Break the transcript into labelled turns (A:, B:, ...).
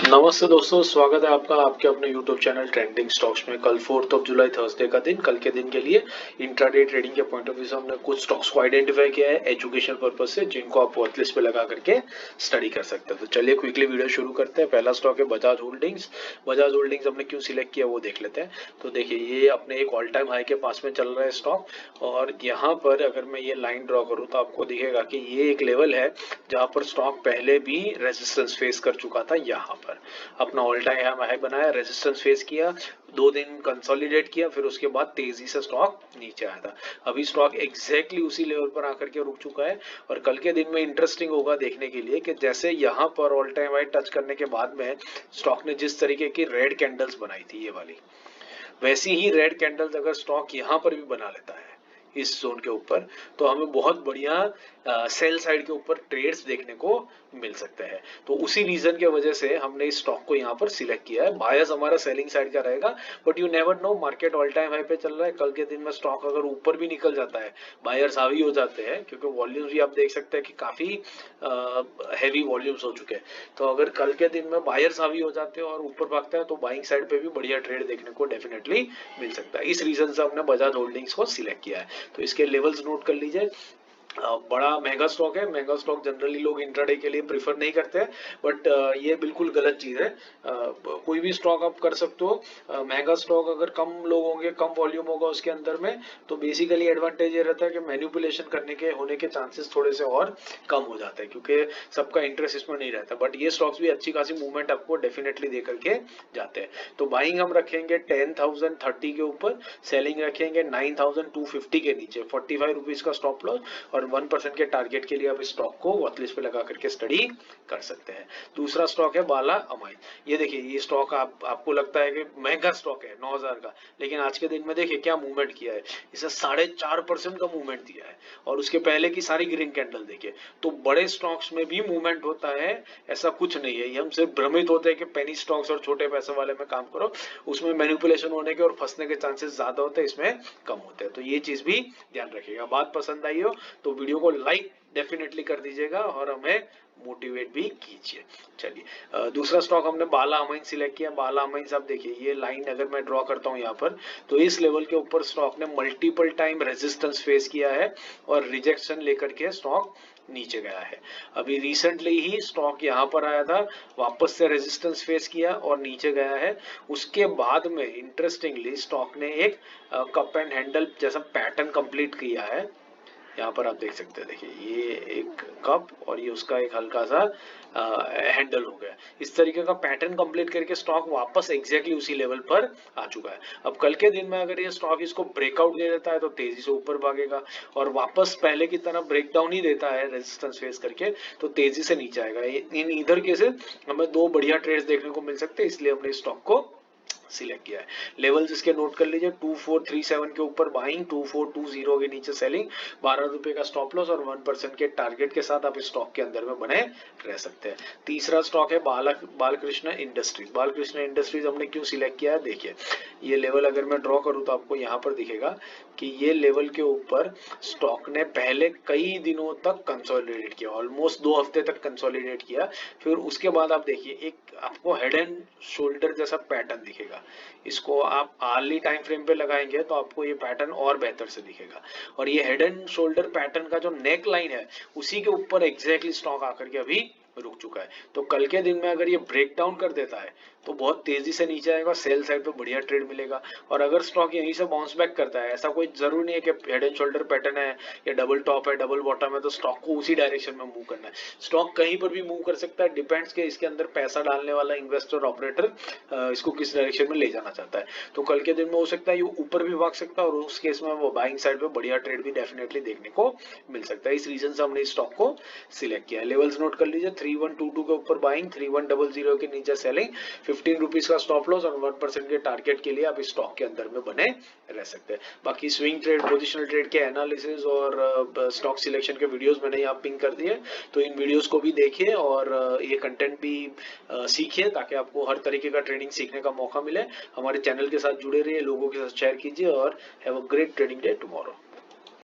A: नमस्ते दोस्तों, स्वागत है आपका आपके अपने YouTube चैनल ट्रेंडिंग स्टॉक्स में। कल 4 जुलाई थर्सडे का दिन, कल के दिन के लिए इंट्राडे ट्रेडिंग के पॉइंट ऑफ व्यू से हमने कुछ स्टॉक्स को आइडेंटिफाई किया है एजुकेशन पर्पज से, जिनको आप वॉच लिस्ट पे लगा करके स्टडी कर सकते हैं। तो चलिए क्विकली वीडियो शुरू करते हैं। पहला स्टॉक है बजाज होल्डिंग्स। बजाज होल्डिंग्स हमने क्यों सिलेक्ट किया वो देख लेते हैं। तो देखिए, ये अपने एक ऑल टाइम हाई के पास में चल रहा है स्टॉक, और यहाँ पर अगर मैं ये लाइन ड्रॉ करूँ तो आपको दिखेगा कि ये एक लेवल है जहाँ पर स्टॉक पहले भी रेजिस्टेंस फेस कर चुका था। यहाँ पर अपना ऑल टाइम हाई बनाया, रेजिस्टेंस फेस किया, 2 दिन कंसोलिडेट किया, फिर उसके बाद तेजी से स्टॉक नीचे आया था। अभी स्टॉक एग्जैक्टली उसी लेवल पर आकर के रुक चुका है। और कल के दिन में इंटरेस्टिंग होगा देखने के लिए कि जैसे यहाँ पर ऑल टाइम हाई टच करने के बाद में स्टॉक ने जिस तरीके की रेड कैंडल्स बनाई थी ये वाली, वैसी ही रेड कैंडल्स अगर स्टॉक यहाँ पर भी बना लेता है इस जोन के ऊपर, तो हमें बहुत बढ़िया सेल साइड के ऊपर ट्रेड्स देखने को मिल सकते हैं। तो उसी रीजन के वजह से हमने इस स्टॉक को यहाँ पर सिलेक्ट किया है। बायस हमारा सेलिंग साइड का रहेगा, but you never know, market all time high पे चल रहा है। कल के दिन में स्टॉक अगर ऊपर भी निकल जाता है, बायर्स हावी हो जाते हैं, क्योंकि वॉल्यूम्स भी आप देख सकते हैं कि काफी हैवी वॉल्यूम्स हो चुके हैं। तो अगर कल के दिन में बायर्स हावी हो जाते हैं और ऊपर भागते हैं, तो बाइंग साइड पे भी बढ़िया ट्रेड देखने को डेफिनेटली मिल सकता है। इस रीजन से हमने बजाज होल्डिंग्स को सिलेक्ट किया है। तो इसके लेवल्स नोट कर लीजिए। बड़ा महंगा स्टॉक है। महंगा स्टॉक जनरली लोग इंट्राडे के लिए प्रीफर नहीं करते हैं, बट ये बिल्कुल गलत चीज है। कोई भी स्टॉक आप कर सकते हो। महंगा स्टॉक अगर कम लोग होंगे, कम वॉल्यूम होगा उसके अंदर में, तो बेसिकली एडवांटेज ये रहता है कि मैनिपुलेशन करने के होने के चांसेस थोड़े से और कम हो जाते हैं, क्योंकि सबका इंटरेस्ट इसमें नहीं रहता। बट ये स्टॉक्स भी अच्छी खासी मूवमेंट आपको डेफिनेटली दे करके जाते हैं। तो बाइंग हम रखेंगे 10,030 के ऊपर, सेलिंग रखेंगे 9,250 के नीचे, 45 रुपीज का स्टॉप लॉस, और 1% के टारगेट के लिए आप इस स्टॉक को वॉचलिस्ट पे लगा करके स्टडी कर सकते हैं। दूसरा स्टॉक है बाला अमाइन। ये देखिए, ये स्टॉक आपको लगता है कि महंगा स्टॉक है 9,000 का, लेकिन आज के दिन में देखिए क्या मूवमेंट किया है। इसे 4.5% का मूवमेंट दिया है, और उसके पहले की सारी ग्रीन कैंडल देखिए। तो बड़े स्टॉक्स में भी मूवमेंट होता है, ऐसा कुछ नहीं है। ये हम सिर्फ भ्रमित होते हैं कि पेनी स्टॉक्स और छोटे पैसे वाले में काम करो, उसमें मैनिपुलेशन होने के और फंसने के चांसेस ज्यादा होते हैं, इसमें कम होते हैं। तो ये चीज भी ध्यान रखिएगा। बात पसंद आई हो तो वीडियो को लाइक डेफिनेटली कर दीजिएगा और हमें मोटिवेट भी कीजिए। चलिए, दूसरा स्टॉक हमने बाला अमाइन सिलेक्ट किया। बाला अमाइन आप देखिए, ये लाइन अगर मैं ड्रॉ करता हूं यहाँ पर, तो इस लेवल के ऊपर स्टॉक ने मल्टीपल टाइम रेजिस्टेंस फेस किया है और रिजेक्शन लेकर के स्टॉक नीचे गया है। अभी रिसेंटली ही स्टॉक यहाँ पर आया था, वापस से रेजिस्टेंस फेस किया और नीचे गया है। उसके बाद में इंटरेस्टिंगली स्टॉक ने एक कप एंड हैंडल जैसा पैटर्न कंप्लीट किया है। यहाँ पर आप देख सकते हैं, देखिए ये एक कप और ये उसका एक हल्का सा हैंडल हो गया। इस तरीके का पैटर्न कंप्लीट करके स्टॉक वापस एग्जैक्टली उसी लेवल पर आ चुका है। अब कल के दिन में अगर ये स्टॉक इसको ब्रेकआउट दे देता है तो तेजी से ऊपर भागेगा, और वापस पहले की तरह ब्रेकडाउन ही देता है रेजिस्टेंस फेस करके, तो तेजी से नीचे आएगा। इन इधर केसेस हमें 2 बढ़िया ट्रेड्स देखने को मिल सकते हैं, इसलिए हमने स्टॉक को सिलेक्ट किया है। लेवल्स इसके नोट कर लीजिए। 2437 के ऊपर बाइंग, 2420 के नीचे सेलिंग, 12 रुपए का स्टॉप लॉस और 1% के टारगेट के साथ आप स्टॉक के अंदर में बने रह सकते हैं। तीसरा स्टॉक है बालकृष्ण इंडस्ट्रीज। बालकृष्ण इंडस्ट्रीज हमने क्यों सिलेक्ट किया है, देखिए ये लेवल अगर मैं ड्रॉ करूं तो आपको यहाँ पर दिखेगा कि ये लेवल के ऊपर स्टॉक ने पहले कई दिनों तक कंसोलिडेट किया, ऑलमोस्ट 2 हफ्ते तक कंसोलिडेट किया। फिर उसके बाद आप देखिए एक आपको हेड एंड शोल्डर जैसा पैटर्न दिखेगा। इसको आप आर्ली टाइम फ्रेम पे लगाएंगे तो आपको ये पैटर्न और बेहतर से दिखेगा। और ये हेड एंड शोल्डर पैटर्न का जो नेक लाइन है, उसी के ऊपर एग्जैक्टली स्टॉक आकर के अभी रुक चुका है। तो कल के दिन में अगर ये ब्रेक डाउन कर देता है तो बहुत तेजी से नीचे आएगा, सेल साइड पे बढ़िया ट्रेड मिलेगा। और अगर स्टॉक यहीं से बाउंस बैक करता है, ऐसा कोई जरूरी नहीं है कि हेड एंड शोल्डर पैटर्न है या डबल टॉप है, डबल बॉटम है, तो स्टॉक को उसी डायरेक्शन में मूव करना है। स्टॉक कहीं पर भी मूव कर सकता है, डिपेंड्स के इसके अंदर पैसा डालने वाला इन्वेस्टर ऑपरेटर इसको किस डायरेक्शन में ले जाना चाहता है। तो कल के दिन में हो सकता है ये ऊपर भी भाग सकता है, और उस केस में वो बाइंग साइड पे बढ़िया ट्रेड भी डेफिनेटली देखने को मिल सकता है। इस रीजन से हमने इस स्टॉक को सिलेक्ट किया है। लेवल्स नोट कर लीजिए। 3122 के ऊपर बाइंग, 3100 के नीचे सेलिंग, 15 रुपीज का स्टॉप लॉस और 1% के टारगेट के लिए आप इस स्टॉक के अंदर में बने रह सकते हैं। बाकी स्विंग ट्रेड, पोजिशनल ट्रेड के एनालिसिस और स्टॉक सिलेक्शन के वीडियोस मैंने यहाँ पिंग कर दिए, तो इन वीडियोस को भी देखिए और ये कंटेंट भी सीखिए, ताकि आपको हर तरीके का ट्रेडिंग सीखने का मौका मिले। हमारे चैनल के साथ जुड़े रहिए, लोगों के साथ शेयर कीजिए, और have a great trading day tomorrow.